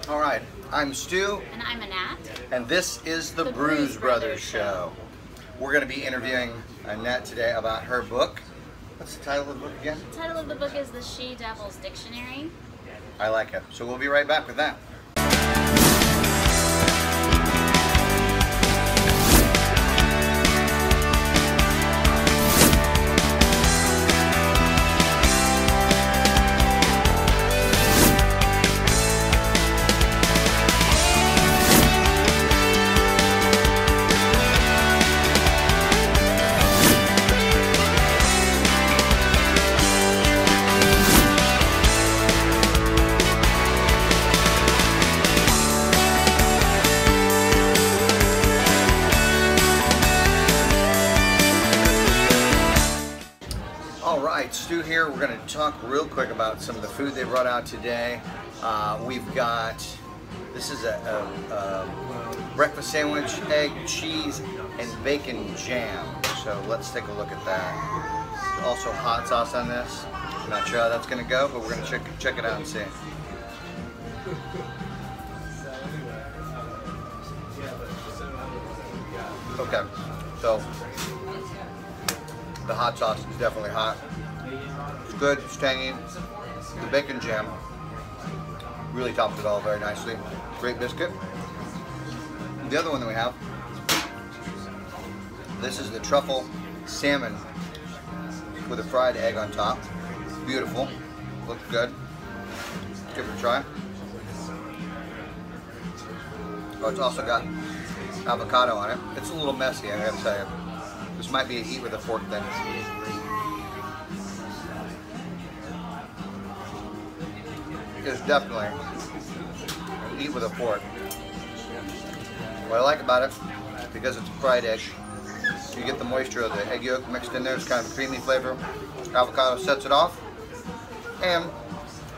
All right, I'm Stu. And I'm Anat. And this is the Bruise Brothers Show. We're going to be interviewing Anat today about her book. What's the title of the book again? The title of the book is The She-Devil's Dictionary. I like it. So we'll be right back with that. Stu here. We're going to talk real quick about some of the food they brought out today. We've got, this is a breakfast sandwich, egg, cheese, and bacon jam. So let's take a look at that. There's also hot sauce on this. I'm not sure how that's going to go, but we're going to check it out and see. Okay, so the hot sauce is definitely hot. It's good, it's tangy. The bacon jam really tops it all very nicely. Great biscuit. The other one that we have, this is the truffle salmon with a fried egg on top. Beautiful. Looks good. Give it a try. Oh, it's also got avocado on it. It's a little messy, I gotta tell you. This might be an eat with a fork thing. It's definitely an eat with a fork. What I like about it, because it's a fried egg, you get the moisture of the egg yolk mixed in there. It's kind of a creamy flavor. Avocado sets it off, and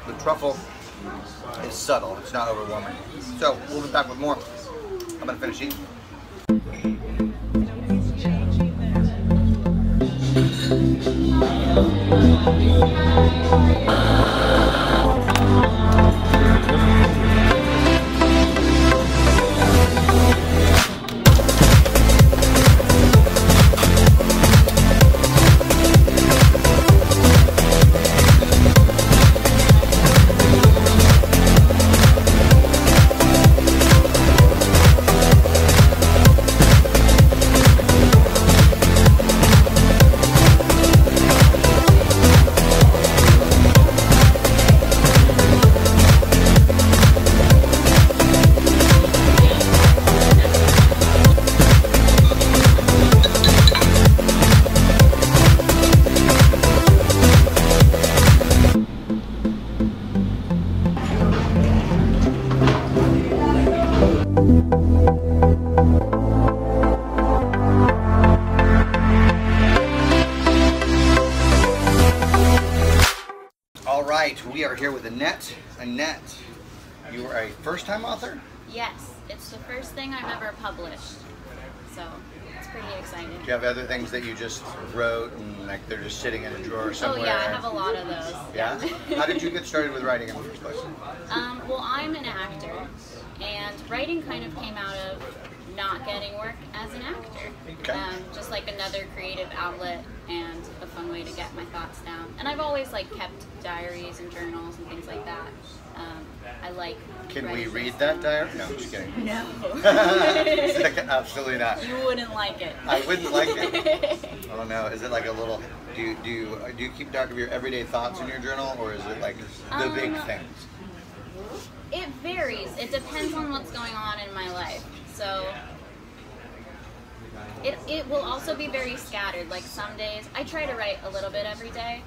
the truffle is subtle. It's not overwhelming. So we'll be back with more. I'm gonna finish eating. We are here with Anat. Anat, you are a first-time author? Yes, it's the first thing I've ever published, so it's pretty exciting. Do you have other things that you just wrote and like they're just sitting in a drawer somewhere? Oh yeah, I have a lot of those. Yeah? How did you get started with writing in the first place? Well, I'm an actor, and writing kind of came out of not getting work as an actor. Okay. Just like another creative outlet and a fun way to get my thoughts down. And I've always like kept diaries and journals and things like that. I like. Can we read that diary? No, I'm just kidding. No. Absolutely not. You wouldn't like it. I wouldn't like it. I don't know. Is it like a little? Do you keep track of your everyday thoughts in your journal, or is it like the big things? It varies. It depends on what's going on in my life. So it will also be very scattered. Like some days, I try to write a little bit every day.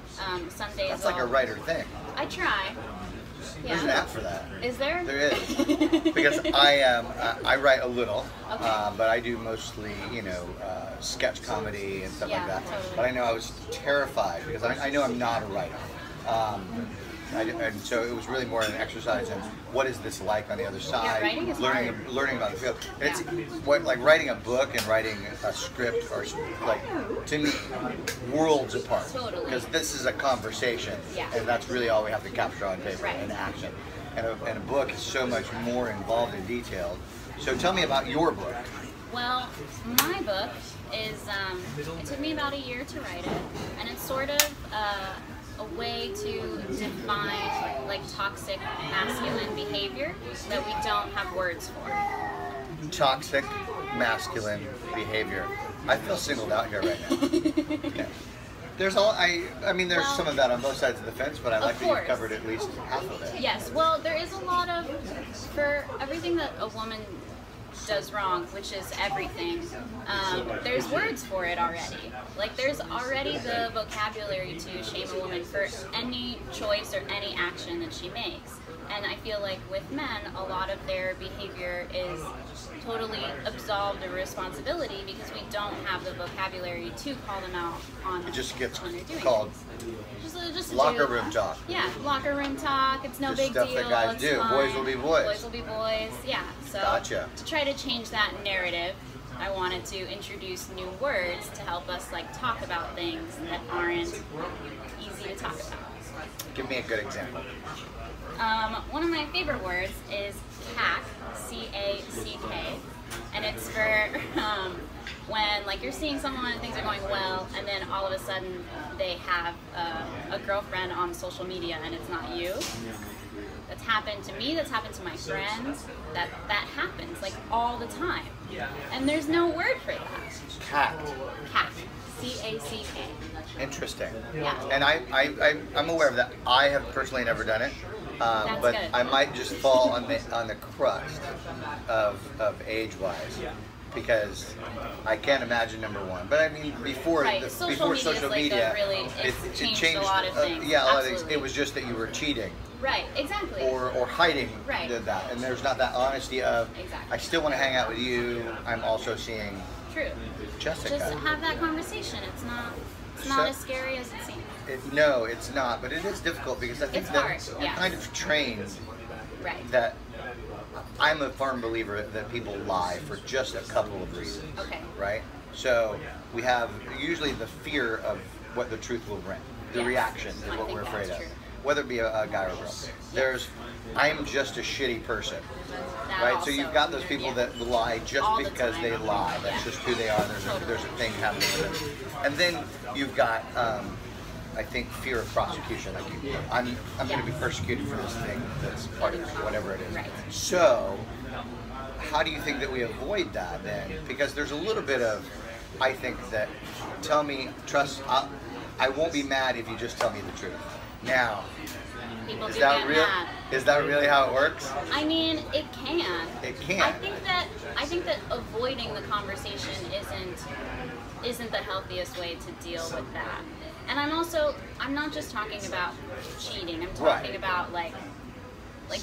Some days that's like a writer thing. I try. Yeah. There's an app for that. Is there? There is. Because I write a little, okay. But I do mostly, sketch comedy and stuff like that. Totally. But I know I was terrified because I know I'm not a writer. And so it was really more an exercise in what is this like on the other side, writing is learning about the field. It's like writing a book and writing a script are like, to me, worlds apart. Totally. Because this is a conversation, and that's really all we have to capture on paper in action. and a book is so much more involved and detailed. So tell me about your book. Well, my book is, it took me about a year to write it, and it's sort of a way to define like toxic masculine behavior that we don't have words for. Toxic masculine behavior. I feel singled out here right now. Okay. There's there's some of that on both sides of the fence, but I like that you've covered at least half of it. Yes, well, there is a lot of, for everything that a woman does wrong, which is everything, there's words for it already. Like, there's already the vocabulary to shame a woman for any choice or any action that she makes. And I feel like with men, a lot of their behavior is totally absolved of responsibility because we don't have the vocabulary to call them out on it just gets when they're doing called just locker room talk. Yeah, locker room talk. It's no big deal. Stuff that guys do. Fine. Boys will be boys. Boys will be boys. Yeah. So Gotcha. To try to change that narrative, I wanted to introduce new words to help us like talk about things that aren't easy to talk about. Give me a good example. One of my favorite words is cack, C-A-C-K, and it's for when like you're seeing someone and things are going well, and then all of a sudden they have a girlfriend on social media and it's not you. That's happened to me, that's happened to my friends, that happens like all the time. And there's no word for that. Cack. Cack, C-A-C-K. Interesting. Yeah. And I'm aware of that. I have personally never done it. But good. I might just fall on the crust of age-wise, because I can't imagine, number one. But I mean, before social media, it changed a lot of things. Yeah, a lot of things. It was just that you were cheating. Right, exactly. Or hiding right. that, and there's not that honesty of, exactly. I still want to hang out with you. I'm also seeing True. Jessica. Just have that conversation. It's not as scary as it seems. No, it's not, but it is difficult because I think we're kind of trained that I'm a firm believer that people lie for just a couple of reasons. Okay. Right? So we have usually the fear of what the truth will bring. The reaction is what we're afraid of. Whether it be a guy or a girl. There's, I'm just a shitty person. Right? So you've got those people that lie just because they lie. That's just who they are. There's a thing happening with them. And then you've got I think fear of prosecution. Like I'm going to be persecuted for this thing that's part of whatever it is. Right. So how do you think that we avoid that then? Because there's a little bit of, I think that, tell me, trust, I won't be mad if you just tell me the truth. Now, people is that real? Mad. Is that really how it works? I mean, it can. It can. I think that avoiding the conversation isn't the healthiest way to deal with that. And I'm not just talking about cheating. I'm talking about like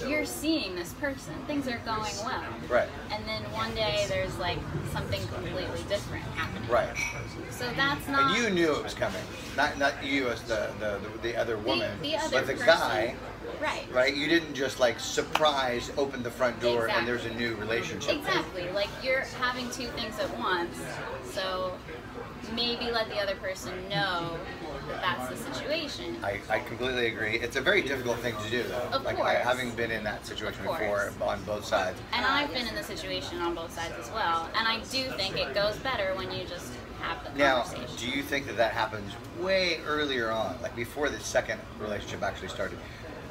you're seeing this person, things are going well. Right. And then one day there's like something completely different happening. Right. So that's not. And you knew it was coming. Not you as the other woman, the other but the person. guy. Right. Right? You didn't just like surprise open the front door Exactly. and there's a new relationship. Exactly. Like you're having two things at once. So maybe let the other person know that that's the situation. I completely agree. It's a very difficult thing to do, though. Of like course. having been in that situation before on both sides. And I've been in the situation on both sides as well. And I do think it goes better when you just have the conversation. Now, do you think that happens way earlier on, like before the second relationship actually started?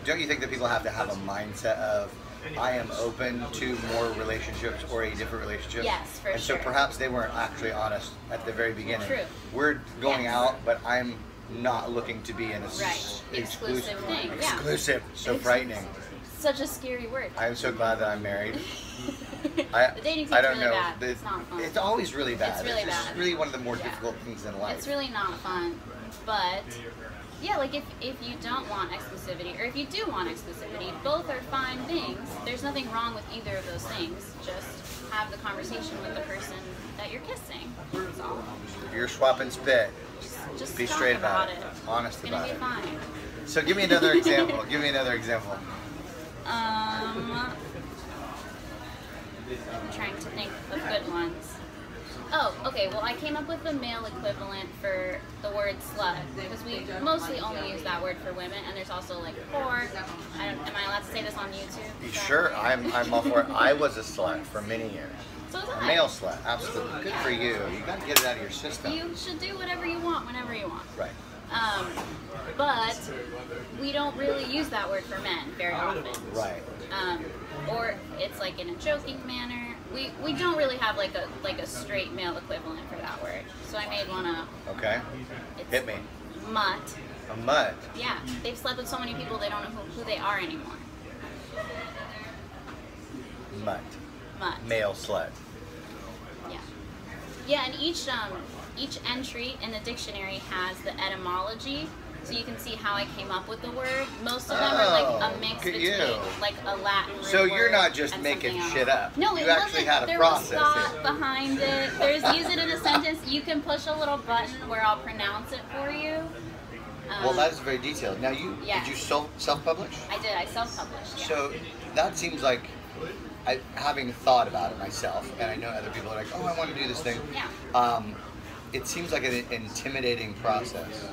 Don't you think that people have to have a mindset of, I am open to more relationships or a different relationship? Yes, for and sure. so perhaps they weren't actually honest at the very beginning. True. We're going out, but I'm not looking to be in a exclusive thing. Exclusive. So frightening. Such a scary word. I'm so glad that I'm married. The dating scene I don't really know. bad. It's not fun. It's always really bad. It's really just bad. really one of the more difficult things in life. It's really not fun. But yeah, like if you don't want exclusivity, or if you do want exclusivity, both are fine things. There's nothing wrong with either of those things. Just have the conversation with the person that you're kissing. That's all. If you're swapping spit, Just be talk straight about it. it. Honest about it. It's gonna be fine. So give me another example. Give me another example. I'm trying to think of good ones. Oh, okay. Well, I came up with the male equivalent for the word slut because we mostly only use that word for women, and there's also like whore. Am I allowed to say this on YouTube? Sure, I'm all for it. I was a slut for many years. So was A I. male slut, absolutely. Good for you. You got to get it out of your system. You should do whatever you want whenever you want. Right. But we don't really use that word for men very often. Right. Or it's like in a joking manner. We don't really have like a straight male equivalent for that word. So I made one up. Okay. Hit me. Mutt. A mutt. Yeah. They've slept with so many people they don't know who they are anymore. Mutt. Mutt. Male slut. Yeah. Yeah, and each entry in the dictionary has the etymology, so you can see how I came up with the word. Most of them are like a mix between like a Latin root So you're word not just and making something shit else. up. No, you it actually wasn't. had a There process. was thought behind it. There's use it in a sentence. You can push a little button where I'll pronounce it for you. Well, that is very detailed. Now, did you self-publish? I did. I self-published. Yeah. So that seems like, having thought about it myself, and I know other people are like, oh, I want to do this thing. Yeah. It seems like an intimidating process.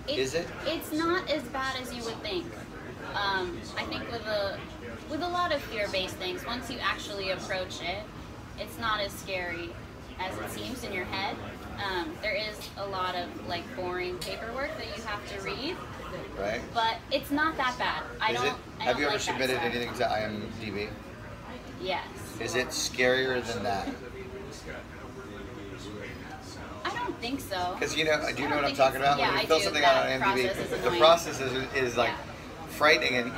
Is it? It's not as bad as you would think. I think with a lot of fear-based things, once you actually approach it, it's not as scary as it seems in your head. There is a lot of like boring paperwork that you have to read. Right. But it's not that bad. Have you ever submitted anything to IMDb? Yes. Is it scarier than that? I don't think so. Because do you know what I'm talking about? Yeah, when you I fill do. something That out on IMDb, process is the annoying. process is like frightening, and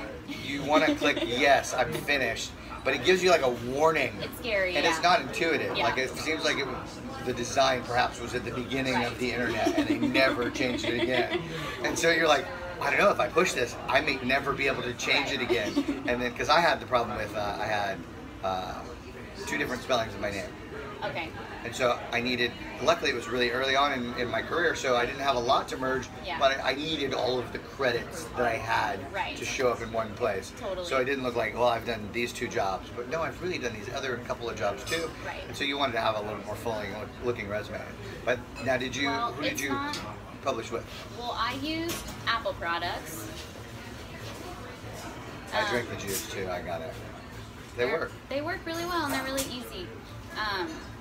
you want to click yes, I'm finished, but it gives you like a warning. It's scary, and it's not intuitive. Yeah. Like it seems like the design perhaps was at the beginning of the internet, and they never changed it again. And so you're like, I don't know, if I push this, I may never be able to change it again. And then, because I had the problem with, I had 2 different spellings of my name. Okay. And so I needed, luckily it was really early on in my career, so I didn't have a lot to merge, but I needed all of the credits that I had to show up in one place. Totally. So I didn't look like, well, I've done these 2 jobs, but no, I've really done these other couple of jobs too. Right. And so you wanted to have a little more fully looking resume. But now who did you publish with? Well, I used Apple products. I drink the juice too, I got it. They work. They work really well and they're really easy.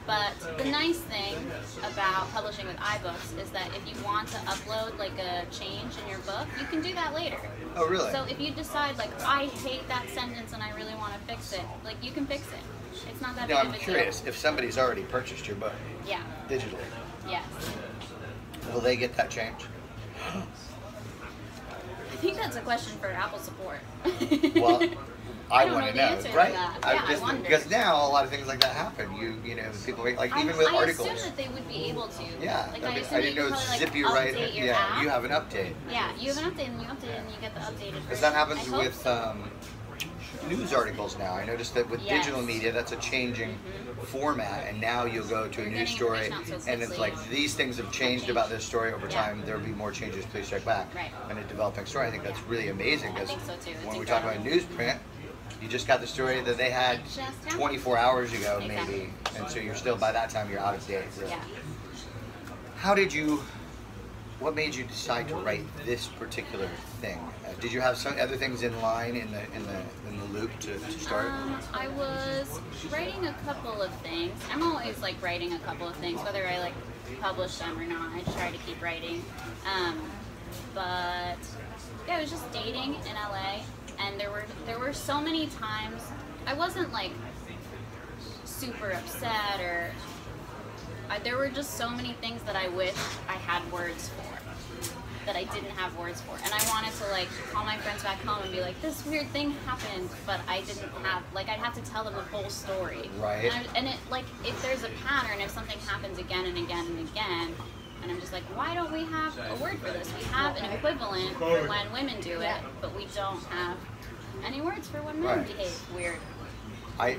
But the nice thing about publishing with iBooks is that if you want to upload like a change in your book, you can do that later. Oh, really? So if you decide like, I hate that sentence and I really want to fix it, like you can fix it. It's not that big of a deal. I'm curious, if somebody's already purchased your book digitally, yes. Will they get that change? I think that's a question for Apple support. Well, I don't want know to the know, answer to right? that. Yeah, I wonder. Because now a lot of things like that happen. You know, people like even with articles. I assume that they would be able to. Yeah, Like, I didn't know zip you right. Yeah, you have an update. Yeah, you have an update and you update it and you get the updated version. Because that happens with news articles now. I noticed that with digital media, that's a changing format, and now you'll go to a news story, and it's like, these things have changed about this story over time. There will be more changes. Please check back. Right. And a developing story. I think that's really amazing because so too. when we talk about newsprint, you just got the story that they had 24 hours ago, maybe, and so you're still, by that time, you're out of date. Really. Yeah. What made you decide to write this particular thing? Did you have some other things in line in the loop to start? I was writing a couple of things. I'm always like writing a couple of things, whether I like publish them or not. I try to keep writing. But yeah, I was just dating in LA, and there were so many times I wasn't like super upset or. There were just so many things that I wish I had words for, that I didn't have words for. And I wanted to like call my friends back home and be like, this weird thing happened, but I didn't have, like I'd have to tell them the whole story. Right. And it like, if there's a pattern, if something happens again and again and again, and I'm just like, why don't we have a word for this? We have an equivalent for when women do it, but we don't have any words for when men behave weird. I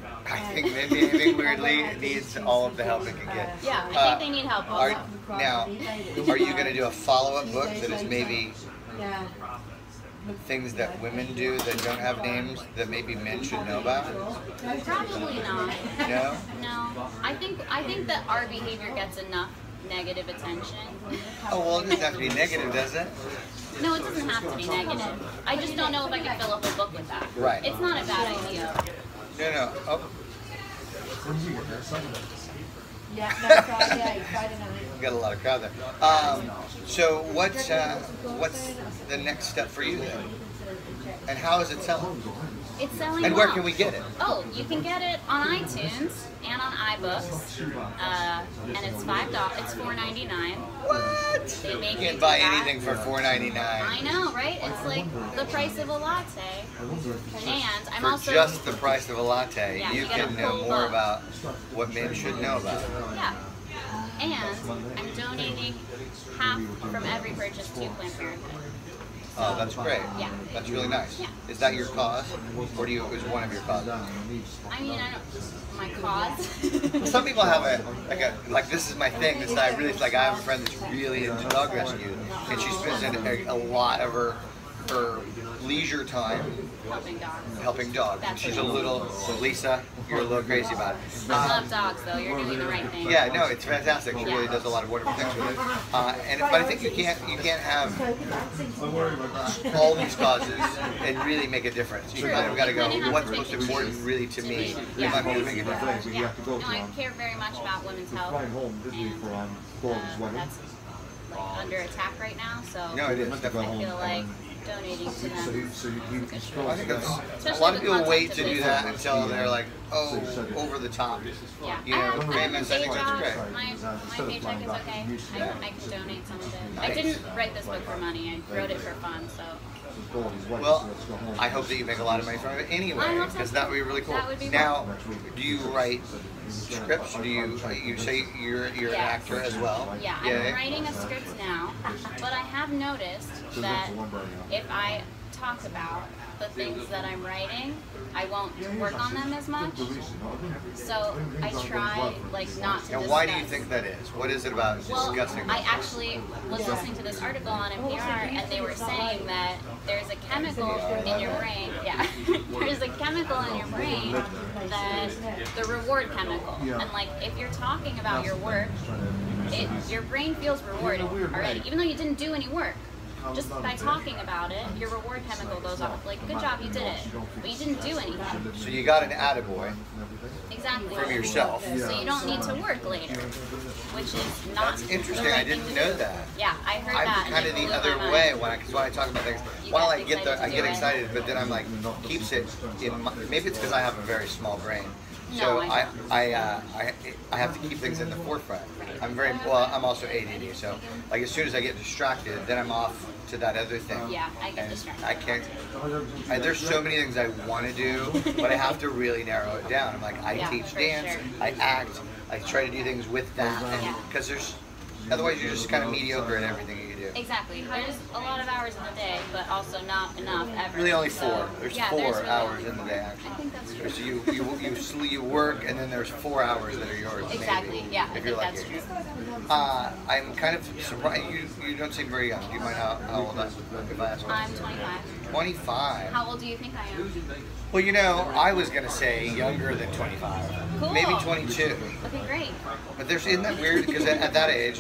think men behaving weirdly needs all of the help it can get. Yeah, I think they need help also. Now, are you going to do a follow-up book that is maybe things that women do that don't have names that maybe men should know about? Probably not. No? No. I think that our behavior gets enough negative attention. Oh, well, it doesn't have to be negative, does it? No, it doesn't have to be negative. I just don't know if I could fill a whole book with that. Right. It's not a bad idea. No. Oh. Yeah, no, Friday night. Got a lot of crowd there. So what's the next step for you then? And how is it selling? It's selling And well. where can we get it? Oh, you can get it on iTunes and on iBooks, and it's $5. It's $4.99. What? They make You you can't do buy that. anything for $4.99. I know, right? It's like the price of a latte. And I'm For also just the price of a latte, Yeah, you you get can a know full more book. about what men should know about. yeah. And I'm donating half from every purchase to Planned Parenthood. Oh, that's great. Yeah. That's really nice. Yeah. Is that your cause, or is one of your causes? I mean, I don't. My cause. Some people have like this is my thing. This I really like. I have a friend that's really into dog rescue, and she spends a lot of her leisure time helping dogs. And she's a little Lisa. You're a little crazy about it. I love dogs, though. You're doing the right thing. Yeah, no, it's fantastic. She really does a lot of wonderful things with it. But I think you can't have all these causes and really make a difference. You kind of got to go. What's most important, really, to me? Yeah. Might make a difference. Yeah. No, I care very much about women's health, and that's like under attack right now. So No, it is I definitely. feel like donating to them. I think that's, a lot of people wait to do that until they're like, oh, over the top. Yeah, You know, I have famous. a I day think job. that's great. My paycheck is okay. I can donate some of it. I didn't write this book for money. I wrote it for fun. So. Well, I hope that you make a lot of money from it anyway, I hope so. because that would be really cool. That would be Now, do you write scripts? Do you say you're an Yes. actor as well? Yeah, I'm writing a script now, but I have noticed that if I talk about the things that I'm writing, I won't work on them as much. So I try like not to. And why do you think that is? What is it about discussing? I actually was listening to this article on NPR, and they were saying that there's a chemical in your brain. Yeah, there's a chemical in your brain that the reward chemical, and like if you're talking about your work, your brain feels rewarded already, even though you didn't do any work. Just by talking about it, your reward chemical goes off. Like, good job, you did it, but you didn't do anything. So you got an attaboy Exactly. from yourself. So you don't need to work later, which is not. That's interesting. the right I didn't thing to know do. that. Yeah, I heard I'm that. kind of and it the blew other my way mind. when I talk about things. You While get I get excited I to get do it. excited, but then I'm like keeps it in my, maybe it's because I have a very small brain. So No, I have to keep things in the forefront. I'm I'm also ADD, so like as soon as I get distracted, then I'm off to that other thing. Yeah, I get And distracted. I can't. There's so many things I want to do, but I have to really narrow it down. I'm like, I Yeah, teach for dance, sure. I act, I try to do things with that, Yeah. because otherwise you're just kind of mediocre in everything you do. Exactly. There's a lot of hours in the day, but also not enough ever. Really only So, 4. There's yeah, 4 really hours in only the day 4. actually. I think that's true. So you work, and then there's 4 hours that are yours. Exactly. Maybe, Yeah, I if you're think lucky. that's true. I'm kind of surprised. You don't seem very young. Do you mind how old I am? If I ask? I'm 25. 25. How old do you think I am? Well, I was gonna say younger than 25. Cool. Maybe 22. Okay, great. But isn't that weird? Because at that age,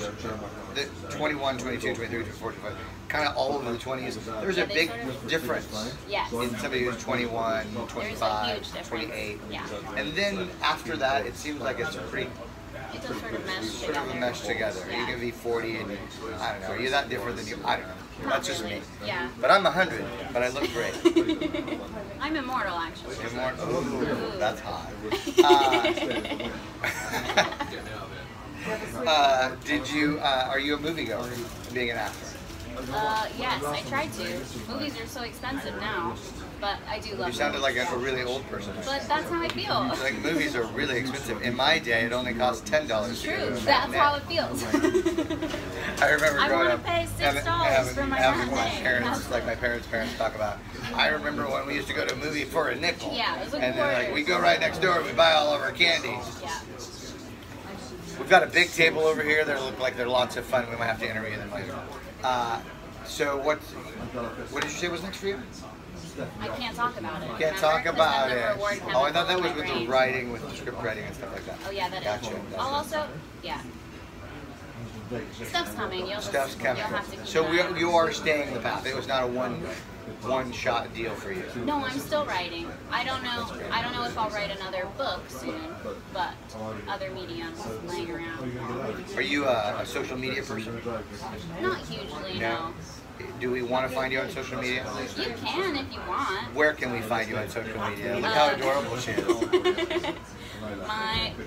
the 21, 22, 23, 24, 25, kind of all over the 20s, there's a they big sort of- difference Yes. in somebody who's 21, There's a 25, huge difference. 28. Yeah. And then after that, it seems like it's a pretty It just sort of meshed sort together. of a mesh together. Yeah. You can be 40 and I don't know. Are you that different than you? I don't know. Not That's just really. me. Yeah. But I'm 100, but I look great. I'm immortal, actually. You're more, ooh, that's hot. Are you a moviegoer, being an actor? Yes, I tried to. Movies are so expensive now, but I do love You sounded movies. like a really old person. But that's how I feel. Like movies are really expensive. In my day, it only cost $10 to go to True, a that's matinee. how it feels. I remember I growing wanna up, pay $6 for my having my matinee. parents, like my parents' talk about. I remember when we used to go to a movie for a nickel. Yeah, it was a and then quarter. we go right next door and we buy all of our candy. Yeah. We've got a big table over here that look like they're lots of fun. We might have to interview them later. So what did you say was next for you? I can't talk about it. Can't remember? talk 'Cause about then the it. reward Oh, I thought chemical that in was my with the brain. writing, with the script writing and stuff like that. Oh yeah, that is. Gotcha. I'll also, yeah. Stuff's coming. Stuff's coming. You'll have to keep So an eye on it. you are staying the path. It was not a one shot deal for you. No, I'm still writing. I don't know if I'll write another book soon, but other mediums laying around. Are you a social media person? Not hugely, no. Do we want to find you on social media? You can if you want. Where can we find you on social media? Look how adorable she is.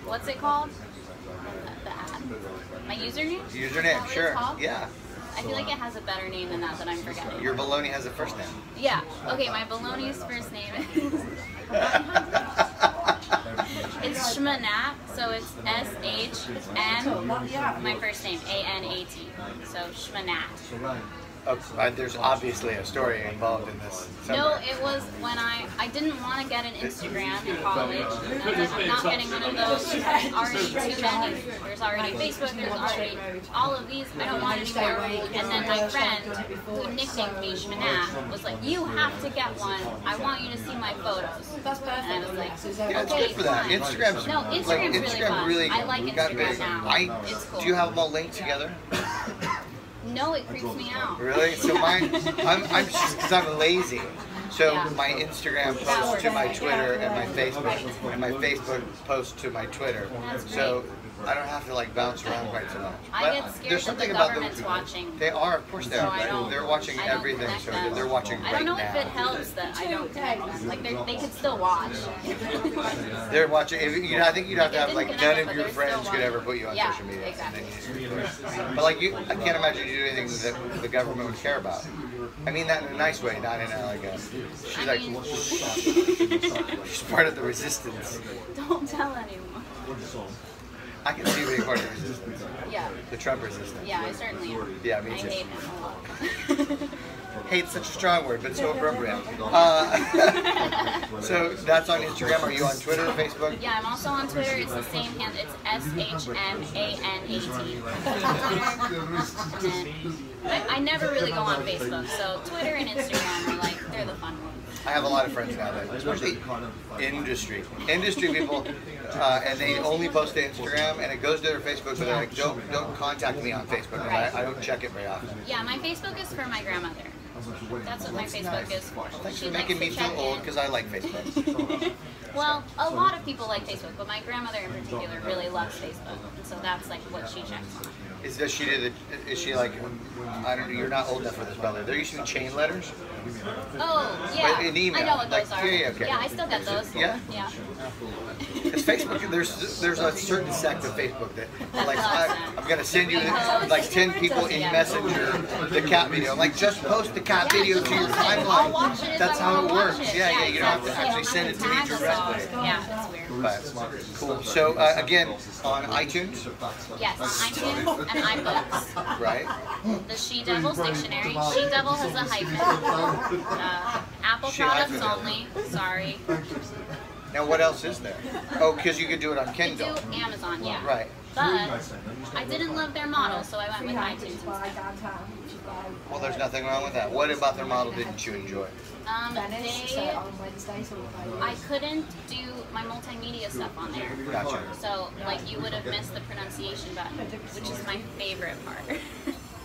What's it called? The ad. My username? Username, Is that what it's sure. called? Yeah. I feel like it has a better name than that I'm forgetting. Your baloney has a first name. Yeah. Okay, my baloney's first name is... It's Shmanat, so it's S-H-N, my first name, A-N-A-T. So Shmanat. There's obviously a story involved in this. Somewhere. No, it was when I didn't want to get an Instagram in college. And I was like, I'm not getting one of those. There's already too many. There's already Facebook. There's already all of these. I don't want any more. And then my friend, who nicknamed me Shmanat, was like, you have to get one. I want you to see my photos. And I was like, yeah, it's okay, good for that. fine. Instagram's No, Instagram's really fun. I like Instagram now. It's cool. Do you have them all linked together? No, it creeps me out. Really? So mine, I'm just because I'm lazy. So Yeah. my Instagram posts to my Twitter and my Facebook, and my Facebook posts to my Twitter. That's So I don't have to like bounce around quite so much. I But get scared there's that something the about government's watching. They are, of course they So are. I don't- They're watching I don't everything, connect so them. they're watching I right don't know if it now. helps that I don't connect them. Like they could still watch. They're watching. I think you'd have to Like, have it like didn't none connect, of but your they're friends still could ever watching. put you on Yeah, social media. exactly. But like you, I can't imagine you do anything that the government would care about. I mean that in a nice way, not in a like a. She's like, she's part of the resistance. Don't tell anyone. I can see being part of the resistance. Yeah. The Trump resistance. Yeah, I certainly am. Yeah, me I too. hate him a lot. Hate's such a strong word, but so appropriate. So that's on Instagram. Are you on Twitter or Facebook? Yeah, I'm also on Twitter. It's the same hand. It's S-H-M-A-N-A-T. I never really go on Facebook, so Twitter and Instagram are like, they're the fun ones. I have a lot of friends now that, especially industry people, and they only post to Instagram, and it goes to their Facebook, but they're like, don't contact me on Facebook. I don't check it very often. Yeah, my Facebook is for my grandmother. That's what my Facebook is for. Thanks She for likes making me to feel check old in. because I like Facebook. Well, a lot of people like Facebook, but my grandmother in particular really loves Facebook, and so that's like what she checks on. Does she do the? Is she like? I don't know. You're not old enough for this, brother. There used to be chain letters. Oh, yeah. But in email, I know what those like, are. yeah, okay. Yeah, I still get those. Yeah? Yeah. Because Facebook, there's a certain sect of Facebook that like I'm gonna send you like 10 people in Messenger the cat video. I'm like, just post the cat video to your I'll watch timeline. it if That's I how wanna it watch works. it. Yeah, you don't have to exactly. actually send it to me Tag us all. directly. Yeah, it's weird. But cool. So again, on iTunes, Yes, on iTunes and iBooks. right? The She Devil's Dictionary. She Devil has a hyphen. Apple She products hyphen. only. Sorry. Now what else is there? Oh, because you could do it on You Kindle. do Amazon, yeah. Right. But I didn't love their model, so I went with iTunes instead. Well, there's nothing wrong with that. What about their model didn't you enjoy? I couldn't do my multimedia stuff on there. Gotcha. So, like, you would have missed the pronunciation button, which is my favorite part.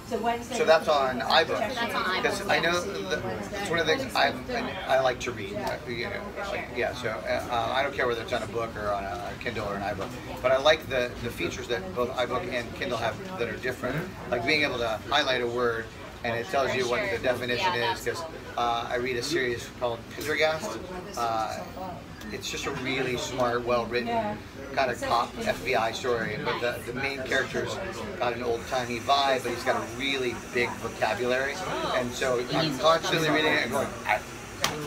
So that's on iBooks. That's on iBooks. Because I know it's one of the things I like to read. You know, like, yeah. So I don't care whether it's on a book or on a Kindle or an iBook, but I like the features that both iBook and Kindle have that are different. Like being able to highlight a word and it tells you what the definition is. Because I read a series called Pendergast. It's just a really smart, well-written kind of cop FBI story, but the main character's got an old-timey vibe, but he's got a really big vocabulary, and so I'm constantly reading it and going,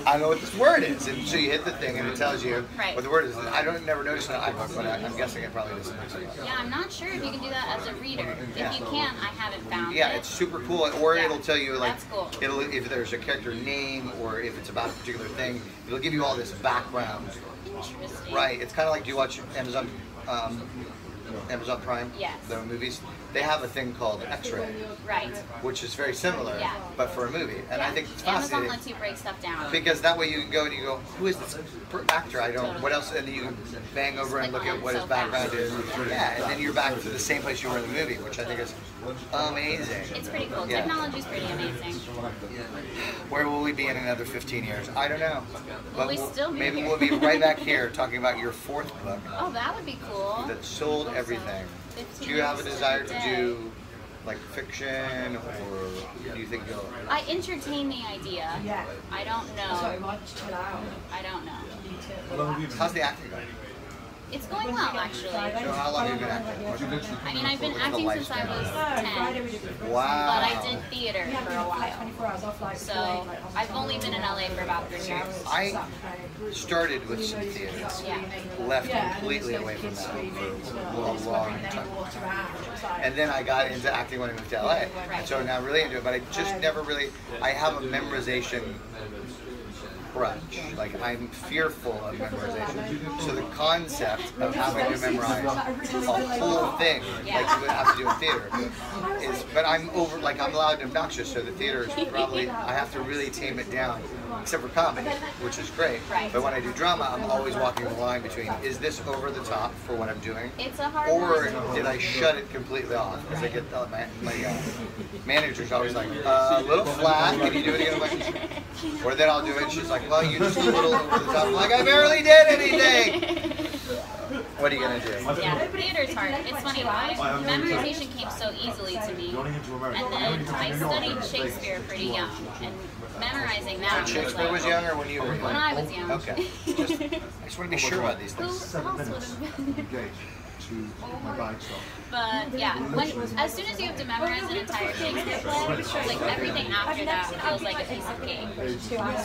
I know what this word is, and so you hit the thing and it tells you what the word is. I don't never notice it in an iBook, but I'm guessing it probably doesn't look so much. Yeah, I'm not sure if you can do that as a reader. If you can, I haven't found Yeah, it. it's super cool, or it'll tell you like That's cool. if there's a character name or if it's about a particular thing, it'll give you all this background. Interesting. Right, it's kind of like, do you watch Amazon Amazon Prime, Yes. the movies, they have a thing called X-ray, Right. which is very similar, Yeah. but for a movie. And I think it's Amazon fascinating. lets you break stuff down. Because that way you can go and you go, who is this actor? I don't, what else? And then you can bang over and look at what his background is. Yeah, and then you're back to the same place you were in the movie, which I think is amazing. It's pretty cool. Yeah. Technology's pretty amazing. Where will we be in another 15 years? I don't know. But we still be maybe here? we'll be right back here talking about your 4th book Oh, that would be cool. that sold everything. 15 Do you have a years desire to today. do like fiction, or do you think you'll? I entertain the idea. Yeah. I don't Sorry, know. why don't you chill out? I don't know. How's the acting going? It's going well, actually. So how long have you been acting? I mean, I've been acting since I was 10, Wow. but I did theater for a while. 24 hours off, like, So I've only been in LA for about 3 years. I started with some theater, Yeah. left completely away from that for a long time. And then I got into acting when I moved to LA. And so now I'm really into it, but I just never really, I have a memorization crutch. Like, I'm fearful of memorization. So the concept of having to memorize a whole thing, like you would have to do in theater, is, but I'm over, like, I'm loud and obnoxious, so the theater is probably, I have to really tame it down, except for comedy, which is great. Right. But when I do drama, I'm always walking the line between, is this over the top for what I'm doing? It's a hard Or one. did I shut it completely off? Because I get my manager's always like, a little flat, can you do it again? I'm like, or then I'll do it, and she's like, well, you just a little over the top. I'm like, I barely did anything! What are you going to do? Yeah, theater's hard. It's funny, memorization came so easily to me. And then I studied Shakespeare pretty young. And memorizing that When Shakespeare was young or when you were young? When I was young. Okay. I just want to be sure about these Who things. else would have been? But yeah, as soon as you have to memorize an entire Shakespeare play, like everything after that feels like a piece of cake.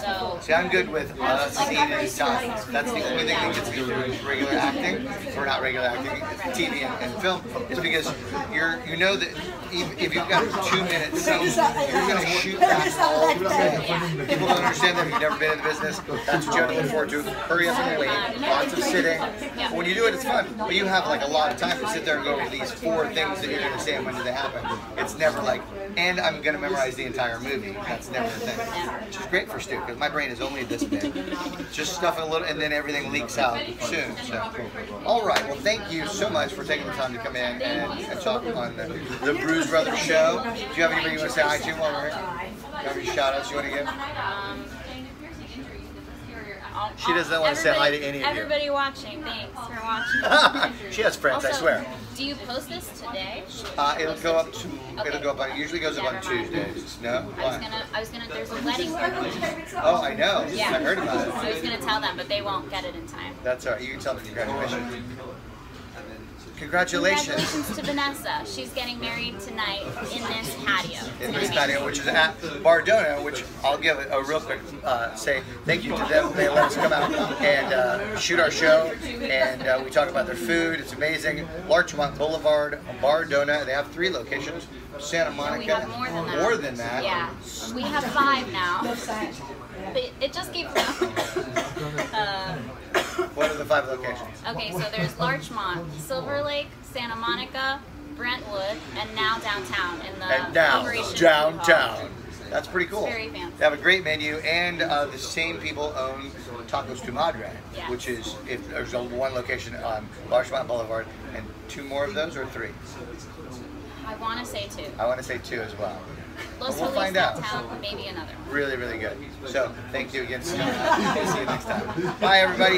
So See, I'm good with a scene at a time. That's the only thing that gets me through regular acting, or not regular acting, TV and film, is because you know that if you've got a 2-minute scene, you're going to shoot that all day. People don't understand that if you've never been in the business. That's what you have to look forward to. Hurry up and wait. Lots of sitting. When you do it, it's fun. But you have like a lot of time to sit there and go over these 4 things that you're going to say and when do they happen. It's never like, and I'm going to memorize the entire movie. That's never the thing. Which is great for Stu, because my brain is only this big. Just stuff it a little, and then everything leaks out soon. So, all right. Well, thank you so much for taking the time to come in and talk on the Bruise Brothers show. Do you have anything you want to say hi to while we're here? Do you have any shout outs you want to give? She doesn't want to say hi to any of you. Everybody watching, thanks for watching. She has friends, Also, I swear. Do you post this today? It'll go up to. Okay. It'll go up. It usually goes up on Never mind. Tuesdays. No. I was gonna. There's a wedding party. Oh, I know. Yeah. I heard about it. I was gonna tell them, but they won't get it in time. That's all right. You can tell them congratulations. Congratulations. Congratulations to Vanessa. She's getting married tonight in this patio. In this patio, which is at Bardonna, which I'll give a real quick say thank you to them. They let us come out and shoot our show, and we talk about their food. It's amazing. Larchmont Boulevard, Bardonna. They have 3 locations. Santa Monica. We have more than that. More than that. Yeah, we have 5 now. But it just keeps going. What are the 5 locations? Okay, so there's Larchmont, Silver Lake, Santa Monica, Brentwood, and now downtown in the And now Operation downtown. That's pretty cool. It's very fancy. They have a great menu, and the same people own Tacos Tu Madre, Yes. which is, if there's one location on Larchmont Boulevard, and 2 more of those, or 3? I want to say 2. I want to say 2 as well. Los But we'll Feliz find out. downtown, maybe another one. Really, really good. So, thank you again, Scott. See you next time. Bye, everybody.